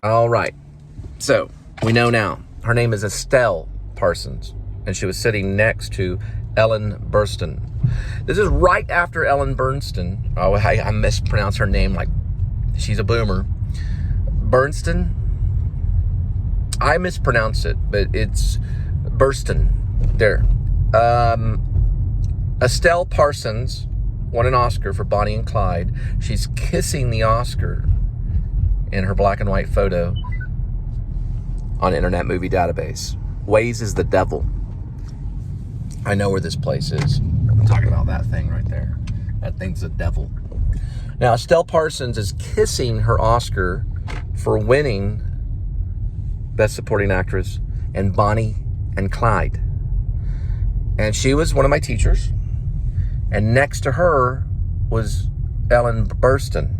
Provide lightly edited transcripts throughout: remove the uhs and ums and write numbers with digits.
All right. So we know now. Her name is Estelle Parsons, and she was sitting next to Ellen Burstyn. This is right after Ellen Burstyn. Oh, I mispronounce her name like she's a boomer. Burstyn? I mispronounce it, but it's Burstyn. There. Estelle Parsons won an Oscar for Bonnie and Clyde. She's kissing the Oscar in her black and white photo on Internet Movie Database. Waze is the devil. I know where this place is. I'm talking about that thing right there. That thing's the devil. Now, Estelle Parsons is kissing her Oscar for winning Best Supporting Actress in Bonnie and Clyde. And she was one of my teachers. And next to her was Ellen Burstyn.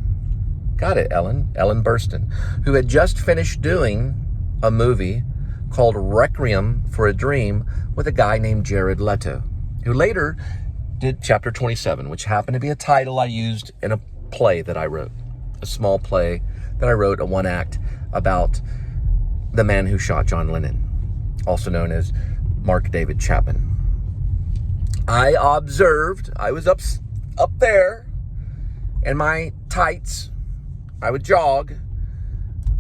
Got it, Ellen Burstyn, who had just finished doing a movie called Requiem for a Dream with a guy named Jared Leto, who later did Chapter 27, which happened to be a title I used in a play that I wrote, a small play that I wrote, a one act about the man who shot John Lennon, also known as Mark David Chapman. I observed, I was up there in my tights. I would jog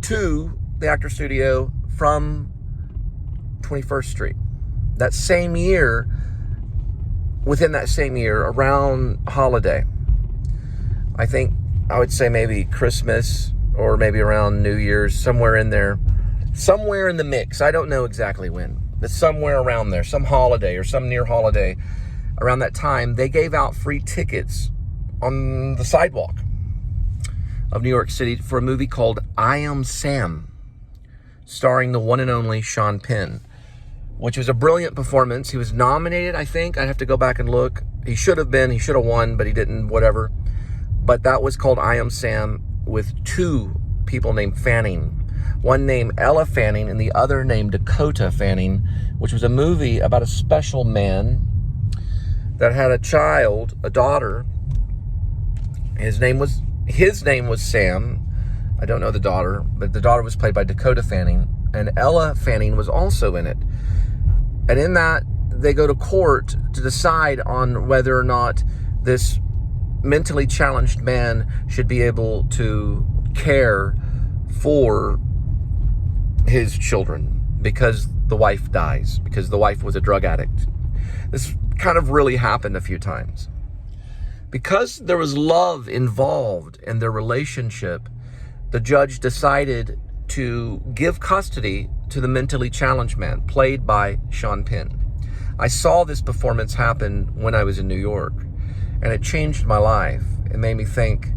to the actor studio from 21st Street. That same year, within that same year, around holiday, I think I would say maybe Christmas or maybe around New Year's, somewhere in there, somewhere in the mix. I don't know exactly when, but somewhere around there, some holiday or some near holiday. Around that time, they gave out free tickets on the sidewalk of New York City for a movie called I Am Sam, starring the one and only Sean Penn, which was a brilliant performance. He was nominated, I think. I'd have to go back and look. He should have been. He should have won, but he didn't, whatever. But that was called I Am Sam with two people named Fanning. One named Ella Fanning and the other named Dakota Fanning, which was a movie about a special man that had a child, a daughter. His name was Sam. I don't know the daughter, but the daughter was played by Dakota Fanning, and Ella Fanning was also in it. And in that, they go to court to decide on whether or not this mentally challenged man should be able to care for his children because the wife dies, because the wife was a drug addict. This kind of really happened a few times. Because there was love involved in their relationship, the judge decided to give custody to the mentally challenged man, played by Sean Penn. I saw this performance happen when I was in New York, and it changed my life. It made me think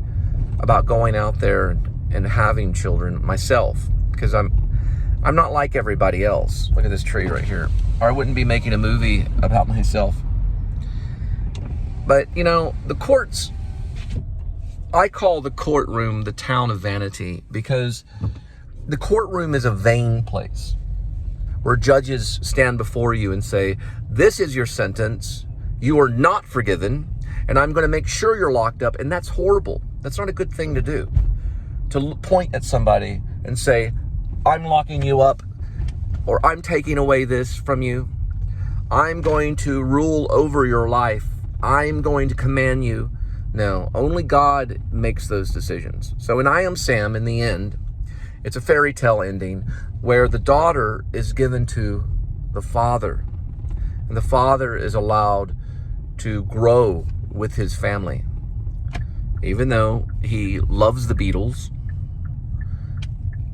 about going out there and having children myself, because I'm not like everybody else. Look at this tree right here. Or I wouldn't be making a movie about myself. But, you know, the courts, I call the courtroom the town of vanity, because the courtroom is a vain place where judges stand before you and say, this is your sentence, you are not forgiven, and I'm going to make sure you're locked up. And that's horrible. That's not a good thing to do. To point at somebody and say, I'm locking you up, or I'm taking away this from you. I'm going to rule over your life. I'm going to command you. No, only God makes those decisions. So in I Am Sam, in the end, it's a fairy tale ending where the daughter is given to the father, and the father is allowed to grow with his family, even though he loves the Beatles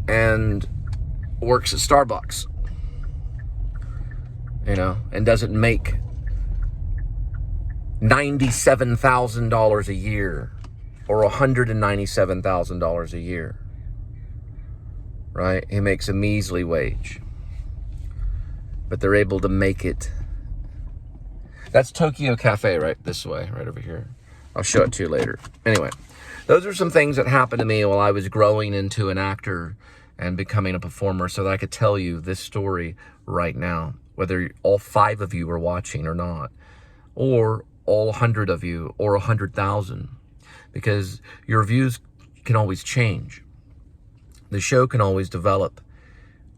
and works at Starbucks, you know, and doesn't make $97,000 a year or $197,000 a year, right? He makes a measly wage, but they're able to make it. That's Tokyo Cafe right this way, right over here. I'll show it to you later. Anyway, those are some things that happened to me while I was growing into an actor and becoming a performer, so that I could tell you this story right now, whether all 5 of you are watching or not, or all 100 of you, or 100,000, because your views can always change. The show can always develop.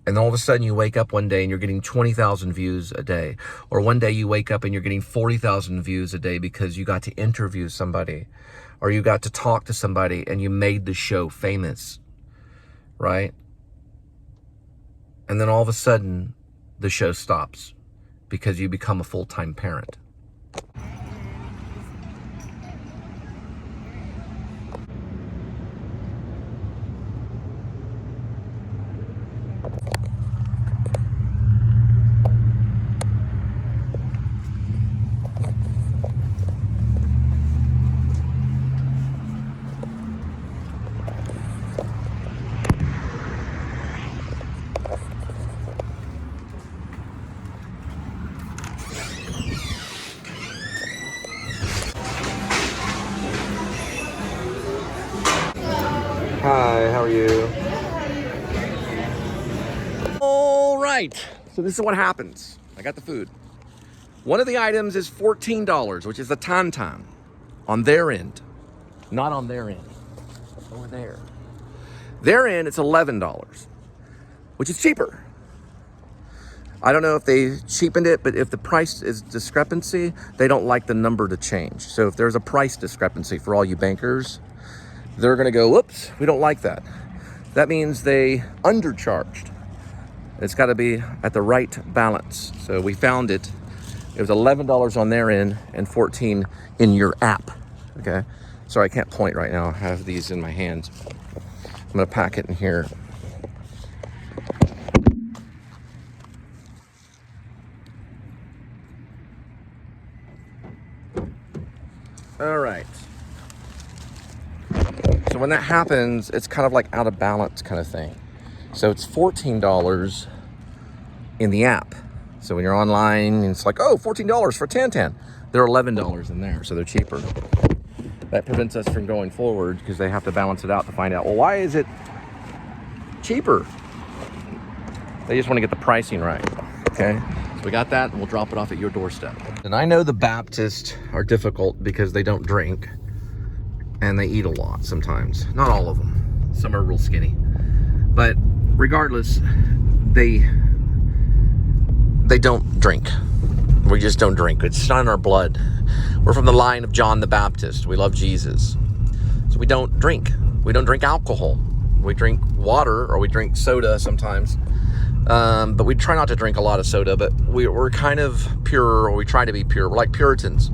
And all of a sudden you wake up one day and you're getting 20,000 views a day. Or one day you wake up and you're getting 40,000 views a day because you got to interview somebody. Or you got to talk to somebody and you made the show famous. Right? And then all of a sudden the show stops because you become a full-time parent. Hi, how are you? All right, so this is what happens. I got the food. One of the items is $14, which is the tauntaun on their end. Not on their end, over there. Their end, it's $11, which is cheaper. I don't know if they cheapened it, but if the price is discrepancy, they don't like the number to change. So if there's a price discrepancy for all you bankers, they're gonna go, whoops, we don't like that. That means they undercharged. It's gotta be at the right balance. So we found it. It was $11 on their end and $14 in your app, okay? Sorry, I can't point right now. I have these in my hands. I'm gonna pack it in here. All right. So when that happens, it's kind of like out of balance kind of thing. So it's $14 in the app. So when you're online, it's like, oh, $14 for tauntaun. They're $11 in there, so they're cheaper. That prevents us from going forward because they have to balance it out to find out, well, why is it cheaper? They just want to get the pricing right, okay? So we got that, and we'll drop it off at your doorstep. And I know the Baptists are difficult because they don't drink. And they eat a lot sometimes. Not all of them. Some are real skinny. But regardless, they don't drink. We just don't drink. It's not in our blood. We're from the line of John the Baptist. We love Jesus. So we don't drink. We don't drink alcohol. We drink water or we drink soda sometimes. But we try not to drink a lot of soda, but we're kind of pure, or we try to be pure. We're like Puritans.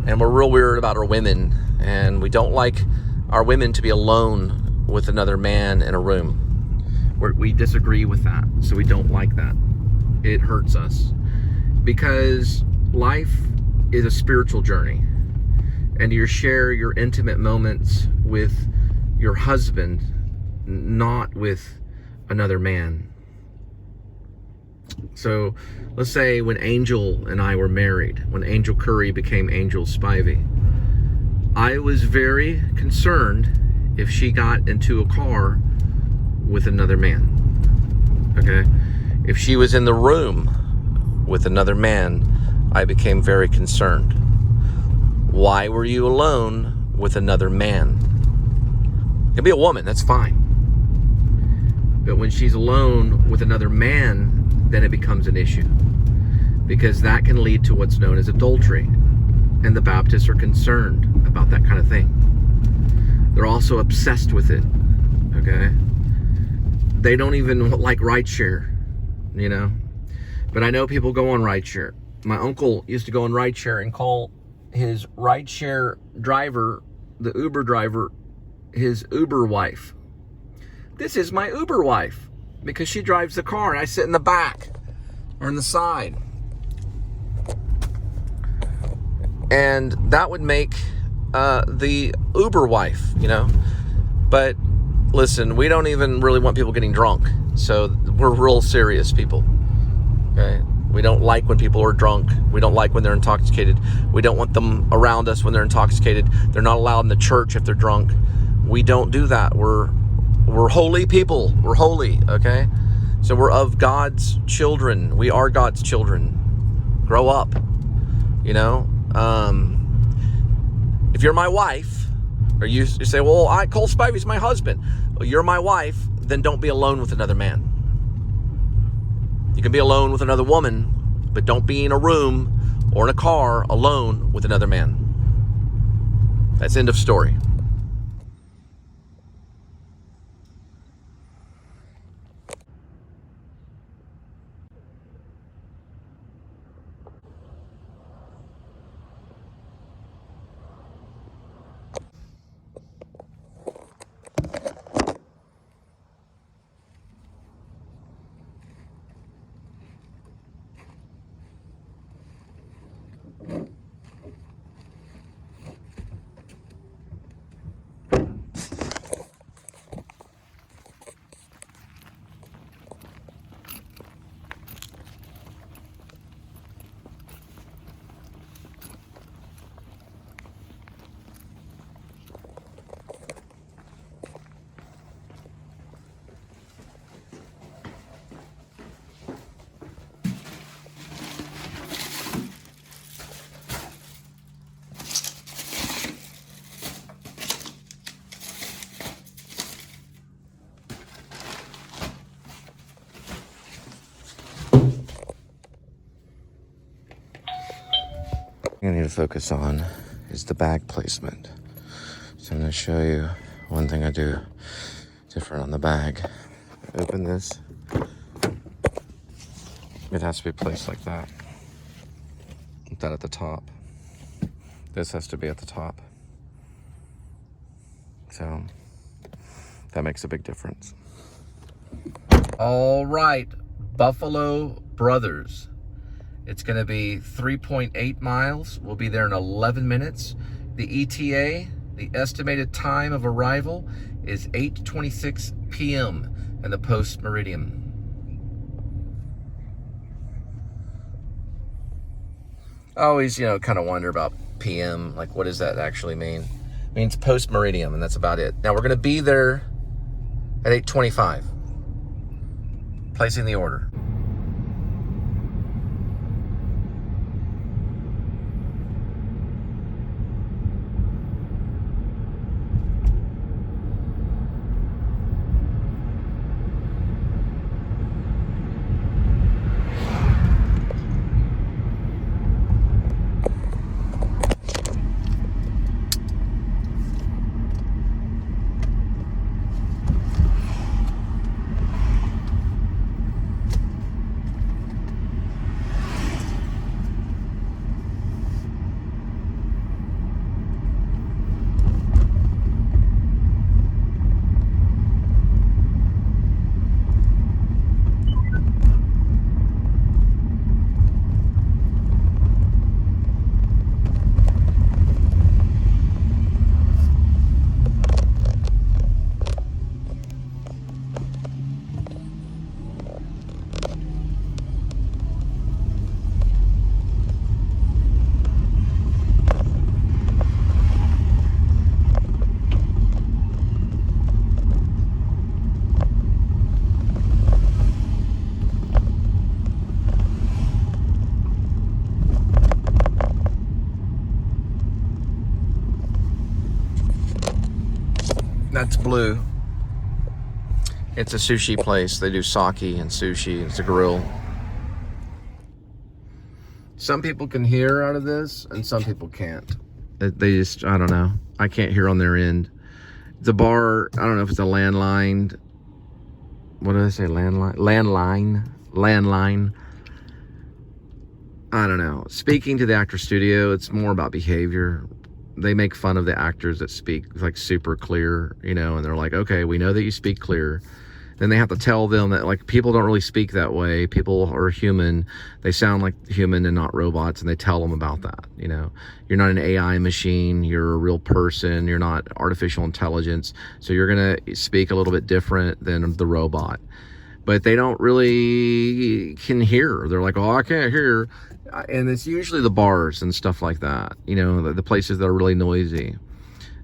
And we're real weird about our women. And we don't like our women to be alone with another man in a room. We disagree with that, so we don't like that. It hurts us. Because life is a spiritual journey. And you share your intimate moments with your husband, not with another man. So let's say when Angel and I were married, when Angel Curry became Angel Spivey, I was very concerned if she got into a car with another man, okay? If she was in the room with another man, I became very concerned. Why were you alone with another man? It can be a woman, that's fine. But when she's alone with another man, then it becomes an issue. Because that can lead to what's known as adultery. And the Baptists are concerned about that kind of thing. They're also obsessed with it, okay? They don't even like rideshare, you know? But I know people go on rideshare. My uncle used to go on rideshare and call his rideshare driver, the Uber driver, his Uber wife. This is my Uber wife, because she drives the car and I sit in the back or in the side. And that would make the Uber wife, you know? But listen, we don't even really want people getting drunk. So we're real serious people, okay? We don't like when people are drunk. We don't like when they're intoxicated. We don't want them around us when they're intoxicated. They're not allowed in the church if they're drunk. We don't do that. We're holy people. We're holy, okay? So we're of God's children. We are God's children. Grow up, you know? If you're my wife, Or you say, well, Cole Spivey's my husband. Well, you're my wife, then don't be alone with another man. You can be alone with another woman, but don't be in a room or in a car alone with another man. That's end of story. I need to focus on is the bag placement. So I'm going to show you one thing I do different on the bag. Open this. It has to be placed like that. Put that at the top. This has to be at the top. So that makes a big difference. All right, Buffalo Brothers. It's going to be 3.8 miles. We'll be there in 11 minutes. The ETA, the estimated time of arrival, is 8:26 p.m. in the post meridian. I always, kind of wonder about PM. Like, what does that actually mean? It means post meridian, and that's about it. Now, we're going to be there at 8:25. Placing the order. That's Blue. It's a sushi place. They do sake and sushi. It's a grill. Some people can hear out of this, and some people can't. They just, I don't know. I can't hear on their end. The bar, I don't know if it's a landline. What did I say? Landline? Landline. I don't know. Speaking to the actor studio, it's more about behavior. They make fun of the actors that speak like super clear, and they're like, okay, we know that you speak clear. Then they have to tell them that like people don't really speak that way. People are human. They sound like human and not robots, and they tell them about that. You're not an AI machine. You're a real person. You're not artificial intelligence. So you're gonna speak a little bit different than the robot. But they don't really can hear. They're like, oh, I can't hear. And it's usually the bars and stuff like that, the places that are really noisy.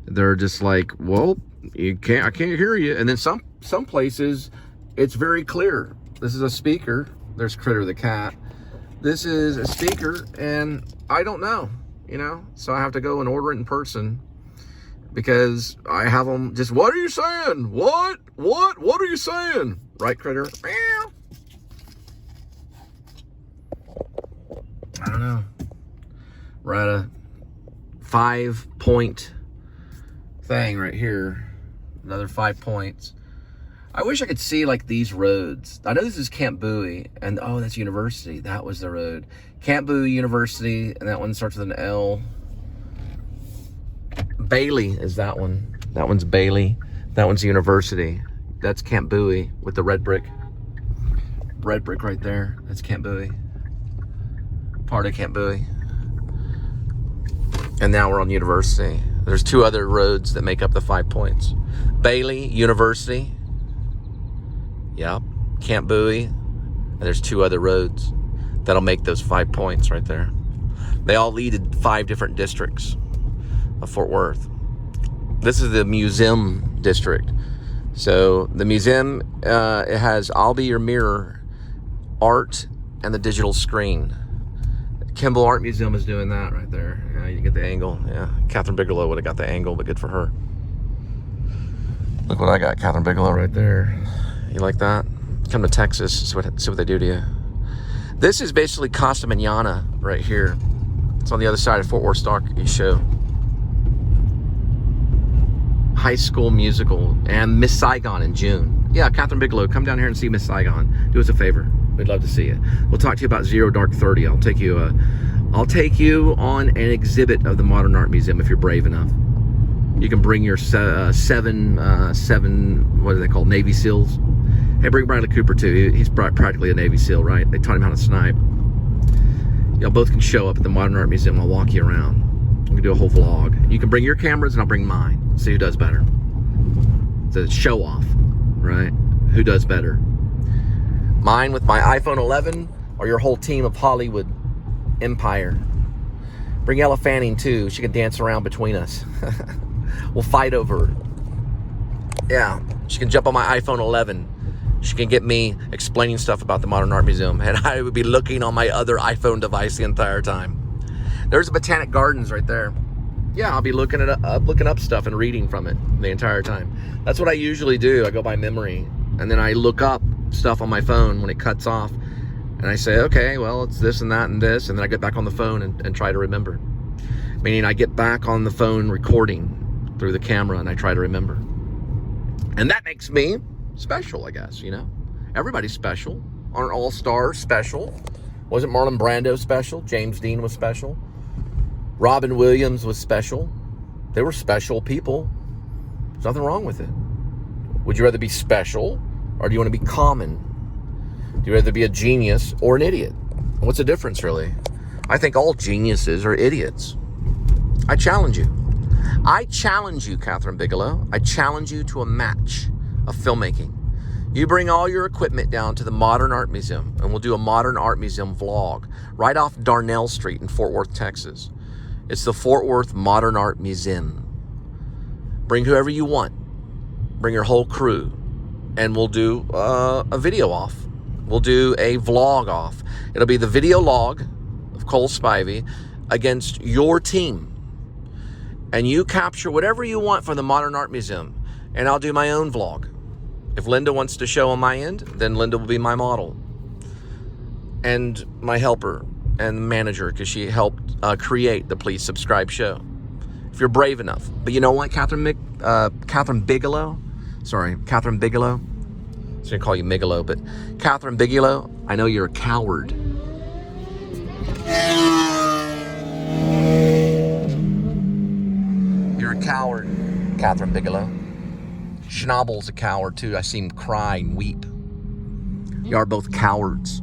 They're just like, well, I can't hear you. And then some places it's very clear. This is a speaker. There's Critter the cat. This is a speaker, and I don't know, so I have to go and order it in person. because I have them just, what are you saying? What are you saying? Right, critter? Meow. I don't know. We're at a 5-point thing right here. Another 5 points. I wish I could see like these roads. I know this is Camp Bowie, and oh, that's University. That was the road. Camp Bowie University, and that one starts with an L. Bailey is that one. That one's Bailey. That one's University. That's Camp Bowie with the red brick. Red brick right there. That's Camp Bowie. Part of Camp Bowie. And now we're on University. There's 2 other roads that make up the 5 points. Bailey, University. Yep, Camp Bowie, and there's 2 other roads that'll make those 5 points right there. They all lead to 5 different districts of Fort Worth. This is the museum district. So the museum, it has I'll Be Your Mirror, art, and the digital screen. Kimball Art Museum is doing that right there. Yeah, you get the angle. Yeah, Catherine Bigelow would have got the angle, but good for her. Look what I got, Catherine Bigelow right there. You like that? Come to Texas, see what they do to you. This is basically Costa Manana right here. It's on the other side of Fort Worth Stock Show. High School Musical and Miss Saigon in June. Yeah, Catherine Bigelow, come down here and see Miss Saigon. Do us a favor. We'd love to see you. We'll talk to you about Zero Dark 30. I'll take you on an exhibit of the Modern Art Museum if you're brave enough. You can bring your seven, what are they called, Navy SEALs. Hey, bring Bradley Cooper too. He's practically a Navy SEAL, right? They taught him how to snipe. Y'all both can show up at the Modern Art Museum. I'll walk you around. We can do a whole vlog. You can bring your cameras and I'll bring mine. See who does better. It's a show off, right? Who does better? Mine with my iPhone 11 or your whole team of Hollywood empire. Bring Ella Fanning too. She can dance around between us. We'll fight over her. Yeah, she can jump on my iPhone 11. She can get me explaining stuff about the Modern Art Museum, and I would be looking on my other iPhone device the entire time. There's the Botanic Gardens right there. Yeah, I'll be looking up stuff and reading from it the entire time. That's what I usually do. I go by memory, and then I look up stuff on my phone when it cuts off, and I say, okay, well, it's this and that and this, and then I get back on the phone and try to remember. Meaning I get back on the phone recording through the camera, and I try to remember. And that makes me special, I guess, you know? Everybody's special. Aren't all stars special? Wasn't Marlon Brando special? James Dean was special. Robin Williams was special. They were special people. There's nothing wrong with it. Would you rather be special, or do you want to be common? Do you rather be a genius or an idiot? What's the difference, really? I think all geniuses are idiots. I challenge you. I challenge you, Catherine Bigelow. I challenge you to a match of filmmaking. You bring all your equipment down to the Modern Art Museum, and we'll do a Modern Art Museum vlog right off Darnell Street in Fort Worth, Texas. It's the Fort Worth Modern Art Museum. Bring whoever you want. Bring your whole crew, and we'll do a video off. We'll do a vlog off. It'll be the video log of Cole Spivey against your team. And you capture whatever you want from the Modern Art Museum, and I'll do my own vlog. If Linda wants to show on my end, then Linda will be my model and my helper and manager, because she helped create the Please Subscribe show. If you're brave enough. But you know what, Catherine Bigelow? Sorry, Catherine Bigelow. I was going to call you Migolo, but Catherine Bigelow, I know you're a coward. You're a coward, Catherine Bigelow. Schnabel's a coward too. I see him cry and weep. You are both cowards.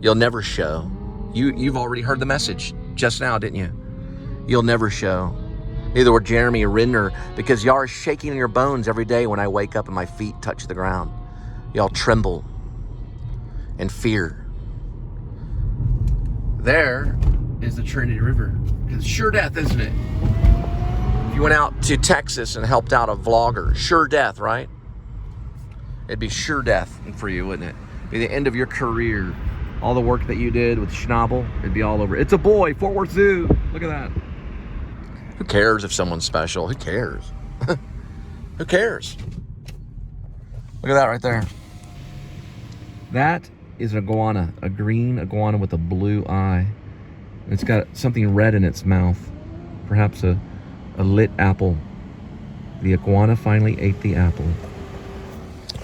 You'll never show. You've already heard the message just now, didn't you? You'll never show. Neither will Jeremy or Ridner, because y'all are shaking in your bones every day when I wake up and my feet touch the ground. Y'all tremble in fear. There is the Trinity River. It's sure death, isn't it? You went out to Texas and helped out a vlogger. Sure death, right? It'd be sure death for you, wouldn't it? It'd be the end of your career. All the work that you did with Schnabel, it'd be all over. It's a boy, Fort Worth Zoo. Look at that. Who cares if someone's special? Who cares? Who cares? Look at that right there. That is an iguana, a green iguana with a blue eye. It's got something red in its mouth, perhaps a lit apple. The iguana finally ate the apple.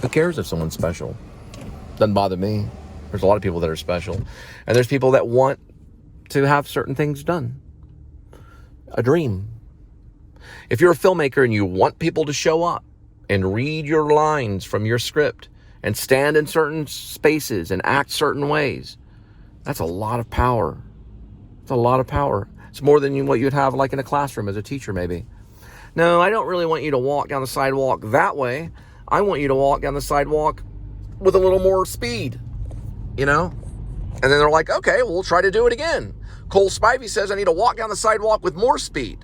Who cares if someone's special? Doesn't bother me. There's a lot of people that are special. And there's people that want to have certain things done. A dream. If you're a filmmaker and you want people to show up and read your lines from your script and stand in certain spaces and act certain ways, that's a lot of power. It's a lot of power. It's more than what you'd have like in a classroom as a teacher maybe. No, I don't really want you to walk down the sidewalk that way. I want you to walk down the sidewalk with a little more speed, you know? And then they're like, okay, well, we'll try to do it again. Cole Spivey says I need to walk down the sidewalk with more speed.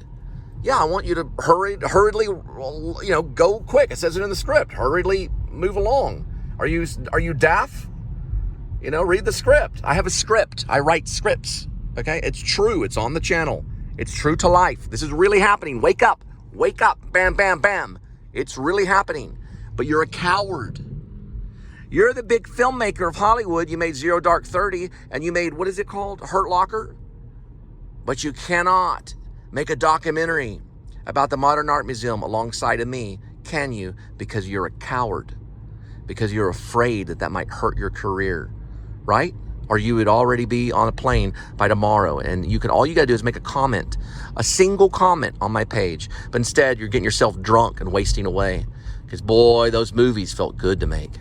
Yeah, I want you to hurriedly, you know, go quick. It says it in the script. Hurriedly move along. Are you deaf? You know, read the script. I have a script. I write scripts. Okay, it's true. It's on the channel. It's true to life. This is really happening. Wake up. Wake up. Bam, bam, bam. It's really happening. But you're a coward. You're the big filmmaker of Hollywood. You made Zero Dark 30 and you made, what is it called? Hurt Locker? But you cannot make a documentary about the Modern Art Museum alongside of me, can you? Because you're a coward. Because you're afraid that that might hurt your career, right? Or you would already be on a plane by tomorrow, and you can, all you gotta do is make a comment, a single comment on my page. But instead, you're getting yourself drunk and wasting away. Because boy, those movies felt good to make.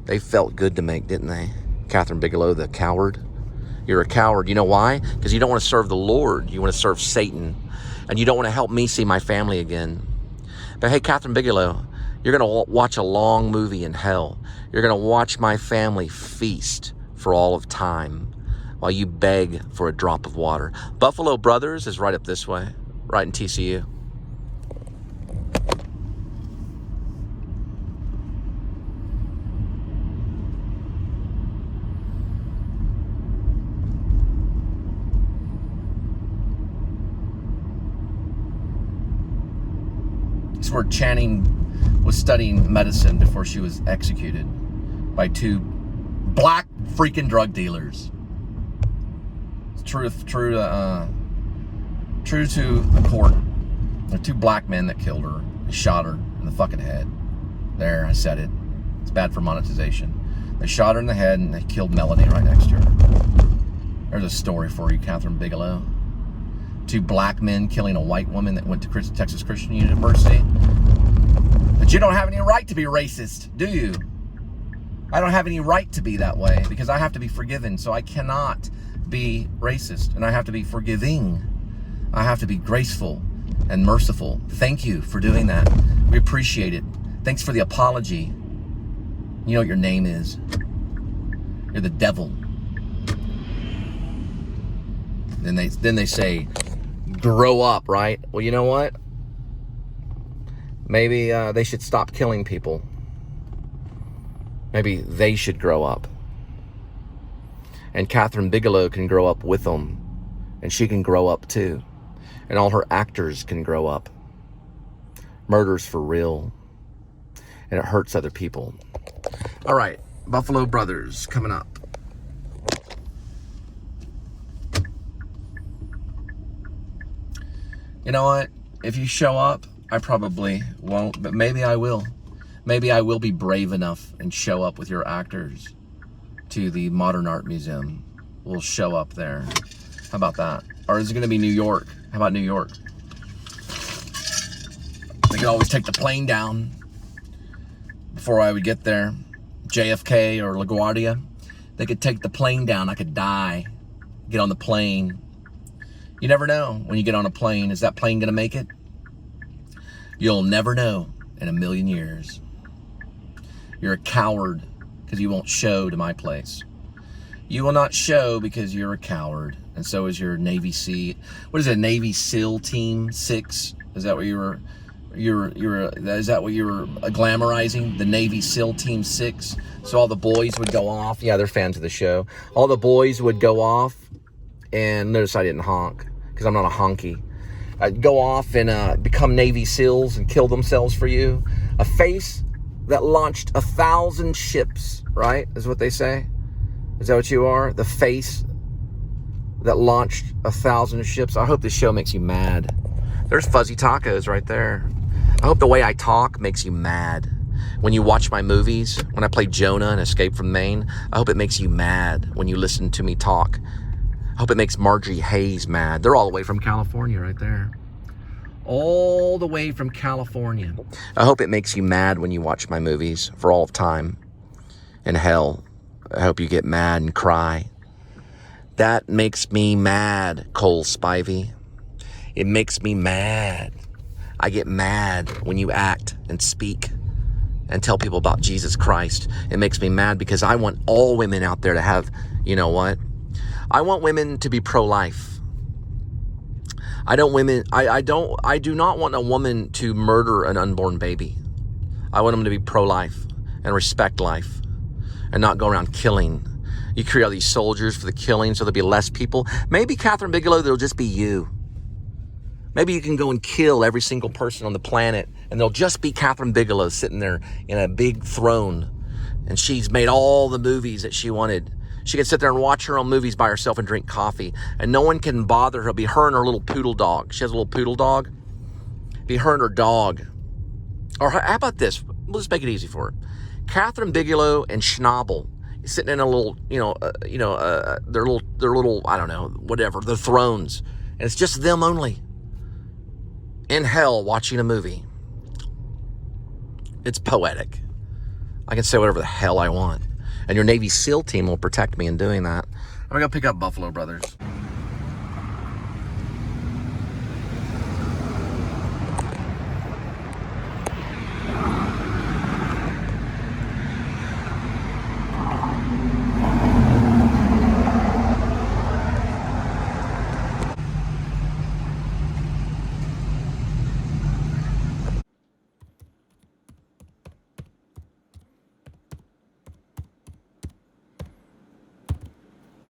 They felt good to make, didn't they? Catherine Bigelow, the coward. You're a coward. You know why? Because you don't want to serve the Lord. You want to serve Satan. And you don't want to help me see my family again. But hey, Catherine Bigelow, you're going to watch a long movie in hell. You're going to watch my family feast for all of time while you beg for a drop of water. Buffalo Brothers is right up this way, right in TCU. Where Channing was studying medicine before she was executed by two black freaking drug dealers. It's true to the court. There are two black men that killed her. They shot her in the fucking head. There, I said it. It's bad for monetization. They shot her in the head and they killed Melanie right next to her. There's a story for you, Catherine Bigelow. Two black men killing a white woman that went to Texas Christian University. But you don't have any right to be racist, do you? I don't have any right to be that way because I have to be forgiven. So I cannot be racist, and I have to be forgiving. I have to be graceful and merciful. Thank you for doing that. We appreciate it. Thanks for the apology. You know what your name is. You're the devil. Then they say, grow up, right? Well, you know what? Maybe they should stop killing people. Maybe they should grow up. And Catherine Bigelow can grow up with them. And she can grow up too. And all her actors can grow up. Murder's for real. And it hurts other people. All right, Buffalo Brothers coming up. You know what? If you show up, I probably won't, but maybe I will. Maybe I will be brave enough and show up with your actors to the Modern Art Museum. We'll show up there. How about that? Or is it going to be New York? How about New York? They could always take the plane down before I would get there. JFK or LaGuardia. They could take the plane down. I could die. Get on the plane. You never know when you get on a plane. Is that plane going to make it? You'll never know in a million years. You're a coward because you won't show to my place. You will not show because you're a coward. And so is your Navy SEAL. What is it, Navy SEAL Team 6? Is that what you were glamorizing? The Navy SEAL Team 6? So all the boys would go off. Yeah, they're fans of the show. All the boys would go off. And notice I didn't honk because I'm not a honky. go off and become Navy SEALs and kill themselves for you. A face that launched 1,000 ships, right? Is what they say? Is that what you are? The face that launched 1,000 ships. I hope this show makes you mad. There's Fuzzy Tacos right there. I hope the way I talk makes you mad. When you watch my movies, when I play Jonah in Escape from Maine, I hope it makes you mad when you listen to me talk. I hope it makes Marjorie Hayes mad. They're all the way from California right there. All the way from California. I hope it makes you mad when you watch my movies for all of time. And hell, I hope you get mad and cry. That makes me mad, Cole Spivey. It makes me mad. I get mad when you act and speak and tell people about Jesus Christ. It makes me mad because I want all women out there to have, you know what? I want women to be pro-life. I do not want a woman to murder an unborn baby. I want them to be pro-life and respect life and not go around killing. You create all these soldiers for the killing so there'll be less people. Maybe Catherine Bigelow, there'll just be you. Maybe you can go and kill every single person on the planet and there'll just be Catherine Bigelow sitting there in a big throne. And she's made all the movies that she wanted. She can sit there and watch her own movies by herself and drink coffee. And no one can bother her. It'll be her and her little poodle dog. She has a little poodle dog. Be her and her dog. Or how about this? Let's make it easy for her. Catherine Bigelow and Schnabel sitting in a little, their little, I don't know, whatever, their thrones. And it's just them only. In hell watching a movie. It's poetic. I can say whatever the hell I want. And your Navy SEAL team will protect me in doing that. I'm going to go pick up Buffalo Brothers.